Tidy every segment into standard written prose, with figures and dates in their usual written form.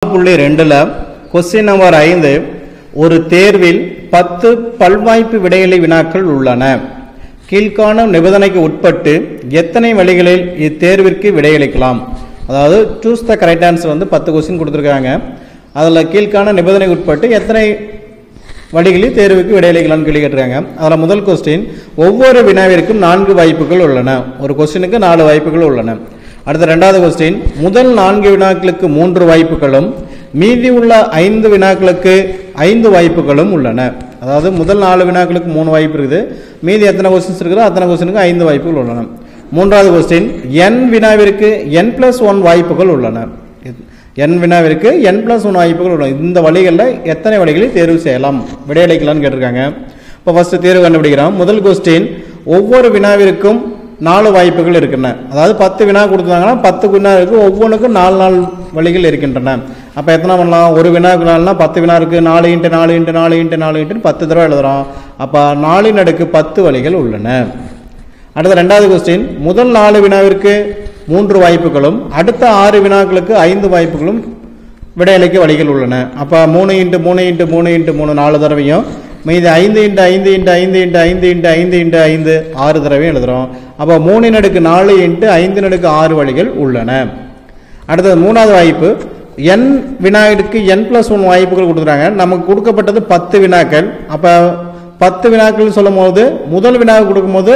2ல question number 5 ஒரு தேர்வில் 10 பல்வாய்ப்பு விடையளி வினாக்கள் உள்ளன. கீழ்காணும் நிபந்தனைக்கு உட்பட்டு எத்தனை வழிகளில் இத்தேர்விற்கு விடையளிக்கலாம்? அதாவது choose the correct answer 10 question கொடுத்திருக்காங்க. அதுல கீழ்காணும் நிபந்தனைக்கு உட்பட்டு எத்தனை வழிகளில் தேர்வுக்கு விடையளிக்கலாம்னு கேள்வி கேட்டிருக்காங்க. அதுல முதல் क्वेश्चन ஒவ்வொரு வினாவிற்கும் 4 வாய்ப்புகள் உள்ளன. ஒரு क्वेश्चனுக்கு 4 வாய்ப்புகள் உள்ளன. அடுத்த இரண்டாவது क्वेश्चन முதல் 4 வினாக்களுக்கு 3 வாய்ப்புகளும் மீதி உள்ள 5 வினாக்களுக்கு 5 வாய்ப்புகளும் உள்ளன. அதாவது முதல் 4 வினாக்களுக்கு 3 வாய்ப்பு இருக்குது, மீதி எத்தனை क्वेश्चंस இருக்குதோ அத்தனை क्वेश्चனுக்கு 5 வாய்ப்புகள் உள்ளன. மூன்றாவது क्वेश्चन n வினாவிற்கு n+1 வாய்ப்புகள் உள்ளன. n வினாவிற்கு n+1 வாய்ப்புகள் உள்ளன. இந்த வழிகளில் எத்தனை வழிகளில் தேர்வு செய்யலாம் விடையளிக்கலாம்னு கேட்டிருக்காங்க. இப்போ ஃபர்ஸ்ட் தேர்வு கண்டுபிடிக்கிறோம். முதல் क्वेश्चन ஒவ்வொரு வினாவிற்கும் 4 வாய்ப்புகள் இருக்கின்றன. அதாவது 10 வினா கொடுத்தாங்கன்னா 10 வினாவுக்கு ஒவ்வொன்றுக்கும் 4 வழிகள் இருக்கின்றன. அப்ப எத்தனை பண்ணலாம்? ஒரு வினாவுக்கு 4னா 10 வினா இருக்கு, 4 × 4 × 4 × 4 × 10 தடவை எழுதுறோம். அப்ப 4 × 10 வழிகள் உள்ளன. அடுத்த இரண்டாவது क्वेश्चन முதல் 4 வினாவிற்கு 3 வாய்ப்புகளும் அடுத்த 6 வினாக்களுக்கு 5 வாய்ப்புகளும் விடையளிக்க வழிகள் உள்ளன. அப்ப 3 × 3 × 3 × 3 4 தடவையும் மீதி 5 × 5 × 5 × 5 × 5 × 5 6 தடவையும் எழுதுறோம். அப்ப 3 × 4 × 5 × 6 வழிகள் உள்ளன. அடுத்தது மூணாவது வாய்ப்பு n வினாவிற்கு n+1 வாய்ப்புகள் கொடுத்துறாங்க. நமக்கு கொடுக்கப்பட்டது 10 வினாக்கள். அப்ப 10 வினாக்கள் சொல்லும் போது முதல் வினாவுக்கு கொடுக்கும்போது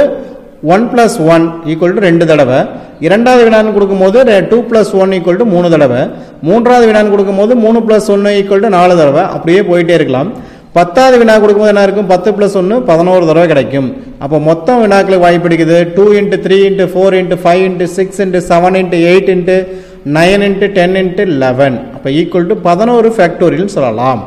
1+1 = 2 தடவை, இரண்டாவது வினான்னு கொடுக்கும்போது 2+1 = 3 தடவை, மூன்றாவது வினான்னு கொடுக்கும்போது 3+1 = 4 தடவை. அப்படியே போயிட்டே இருக்கலாம். 10வது வினா கொடுக்கும்போது என்ன இருக்கும்? 10+1 11 தடவை கிடைக்கும். அப்போ மொத்தம் வினாக்களுக்கு வாய்ப்பு இருக்குது 2 × 3 × 4 × 5 × 6 × 7 × 8 × 9 × 10 × 11. அப்போ ஈக்குவல் டு 11 ஃபேக்டோரியல் சொல்லலாம்.